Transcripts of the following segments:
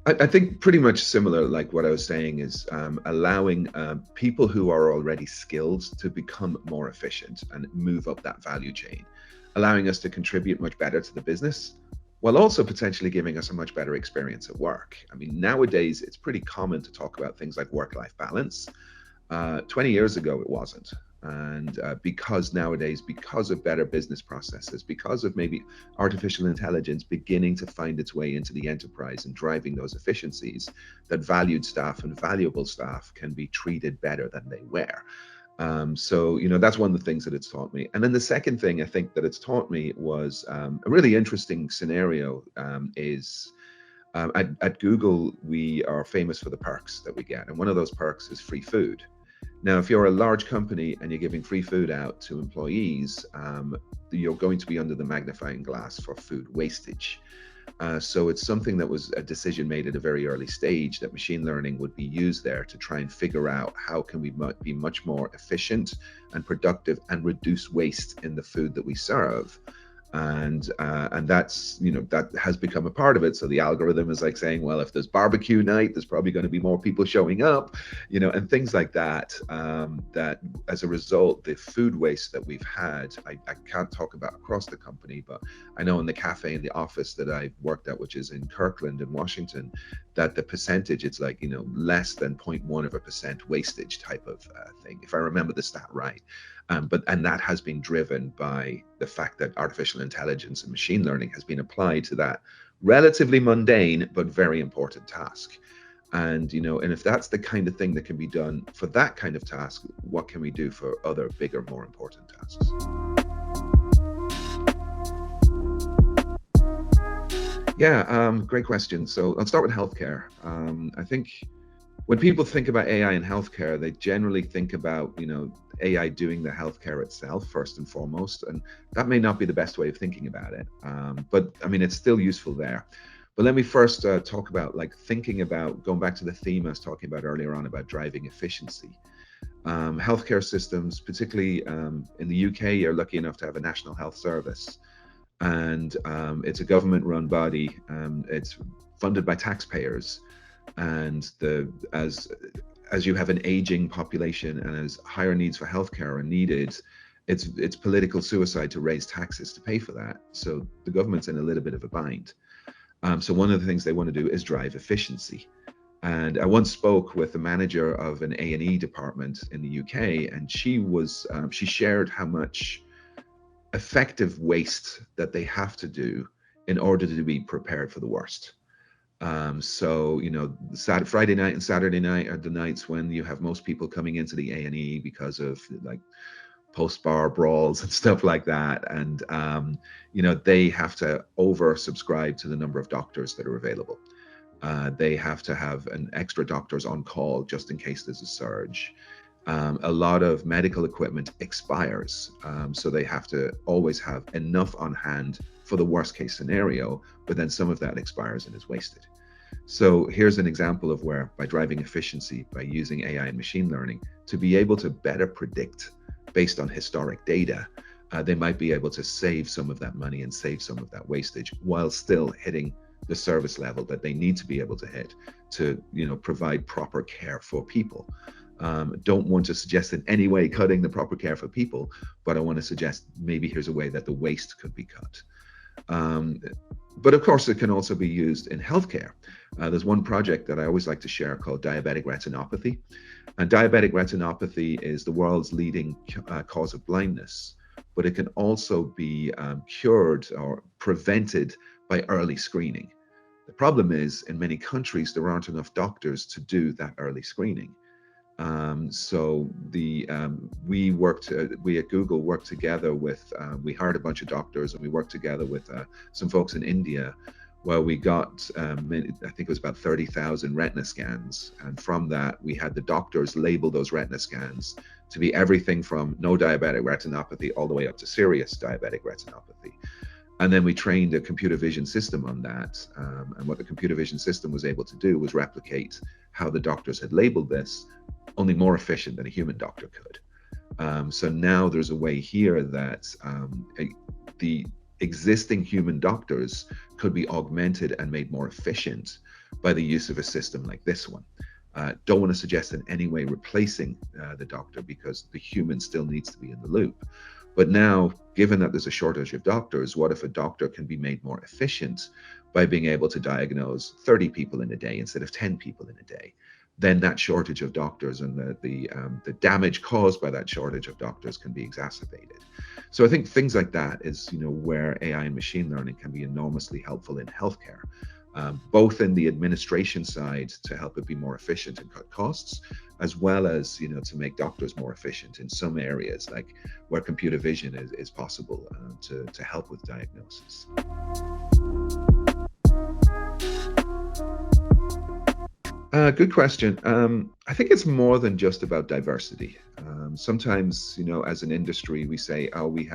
I think pretty much similar, like what I was saying, is allowing people who are already skilled to become more efficient and move up that value chain, allowing us to contribute much better to the business, while also potentially giving us a much better experience at work. I mean, nowadays it's pretty common to talk about things like work-life balance. 20 years ago, it wasn't. And because nowadays, because of better business processes, because of maybe artificial intelligence beginning to find its way into the enterprise and driving those efficiencies, that valued staff and valuable staff can be treated better than they were. So, that's one of the things that it's taught me. And then the second thing I think that it's taught me was a really interesting scenario is at Google, we are famous for the perks that we get. And one of those perks is free food. Now, if you're a large company and you're giving free food out to employees, you're going to be under the magnifying glass for food wastage. So it's something that was a decision made at a very early stage that machine learning would be used there to try and figure out how can we be much more efficient and productive and reduce waste in the food that we serve. And that's, that has become a part of it. So the algorithm is like saying, well, if there's barbecue night, there's probably going to be more people showing up, and things like that. That as a result, the food waste that we've had, I can't talk about across the company, but I know in the cafe in the office that I've worked at, which is in Kirkland in Washington, that the percentage, it's like, less than 0.1% wastage type of thing, if I remember the stat right. And that has been driven by the fact that artificial intelligence and machine learning has been applied to that relatively mundane but very important task. And if that's the kind of thing that can be done for that kind of task, what can we do for other bigger, more important tasks? Yeah, great question. So let's start with healthcare. I think when people think about AI in healthcare, they generally think about, AI doing the healthcare itself first and foremost, and that may not be the best way of thinking about it. But I mean, it's still useful there. But let me first talk about thinking about going back to the theme I was talking about earlier on about driving efficiency. Healthcare systems, particularly in the UK, you're lucky enough to have a National Health Service, and it's a government-run body. It's funded by taxpayers, and as you have an aging population and as higher needs for healthcare are needed, it's political suicide to raise taxes to pay for that. So the government's in a little bit of a bind. So one of the things they want to do is drive efficiency. And I once spoke with the manager of an A&E department in the UK, and she shared how much effective waste that they have to do in order to be prepared for the worst. So Friday night and Saturday night are the nights when you have most people coming into the A&E because of post-bar brawls and stuff like that, and they have to oversubscribe to the number of doctors that are available. They have to have an extra doctors on call just in case there's a surge. A lot of medical equipment expires, so they have to always have enough on hand for the worst case scenario, but then some of that expires and is wasted. So here's an example of where, by driving efficiency, by using AI and machine learning to be able to better predict based on historic data, they might be able to save some of that money and save some of that wastage while still hitting the service level that they need to be able to hit to provide proper care for people. Don't want to suggest in any way cutting the proper care for people, but I want to suggest maybe here's a way that the waste could be cut. But of course, it can also be used in healthcare. There's one project that I always like to share called diabetic retinopathy. And diabetic retinopathy is the world's leading cause of blindness, but it can also be cured or prevented by early screening. The problem is, in many countries, there aren't enough doctors to do that early screening. So we at Google worked together with, we hired a bunch of doctors, and we worked together with some folks in India, where we got, I think it was about 30,000 retina scans. And from that, we had the doctors label those retina scans to be everything from no diabetic retinopathy all the way up to serious diabetic retinopathy. And then we trained a computer vision system on that. And what the computer vision system was able to do was replicate how the doctors had labeled this, only more efficient than a human doctor could. So now there's a way here that the existing human doctors could be augmented and made more efficient by the use of a system like this one. Don't want to suggest in any way replacing the doctor, because the human still needs to be in the loop. But now, given that there's a shortage of doctors, what if a doctor can be made more efficient by being able to diagnose 30 people in a day instead of 10 people in a day? Then that shortage of doctors and the damage caused by that shortage of doctors can be exacerbated. So I think things like that is, where AI and machine learning can be enormously helpful in healthcare, both in the administration side to help it be more efficient and cut costs, as well as to make doctors more efficient in some areas, like where computer vision is possible to help with diagnosis. Good question. I think it's more than just about diversity. Sometimes, as an industry, we say, oh, we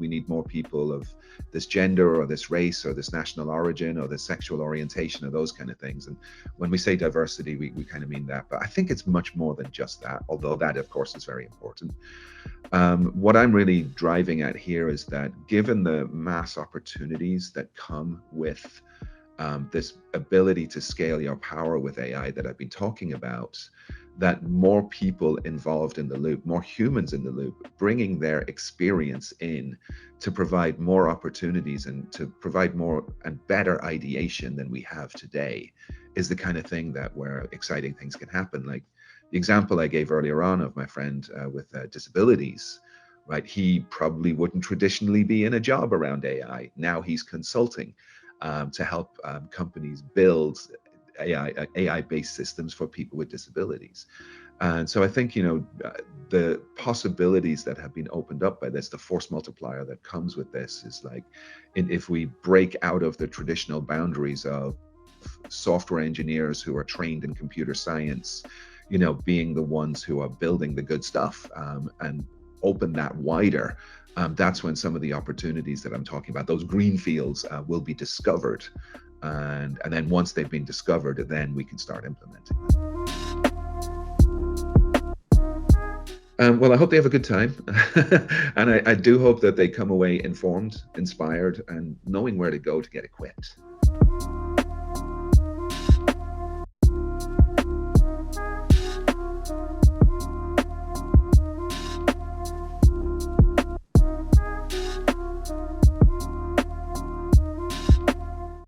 need more people of this gender or this race or this national origin or this sexual orientation or those kind of things. And when we say diversity, we kind of mean that. But I think it's much more than just that, although that, of course, is very important. What I'm really driving at here is that given the mass opportunities that come with this ability to scale your power with AI that I've been talking about, that more people involved in the loop, more humans in the loop, bringing their experience in to provide more opportunities and to provide more and better ideation than we have today, is the kind of thing that where exciting things can happen. Like the example I gave earlier on of my friend with disabilities, right? He probably wouldn't traditionally be in a job around AI. Now he's consulting to help companies build AI-based systems for people with disabilities. And so I think, the possibilities that have been opened up by this, the force multiplier that comes with this is like, if we break out of the traditional boundaries of software engineers who are trained in computer science, being the ones who are building the good stuff, and open that wider, that's when some of the opportunities that I'm talking about, those green fields, will be discovered. And then once they've been discovered, then we can start implementing them. Well, I hope they have a good time. And I do hope that they come away informed, inspired, and knowing where to go to get equipped.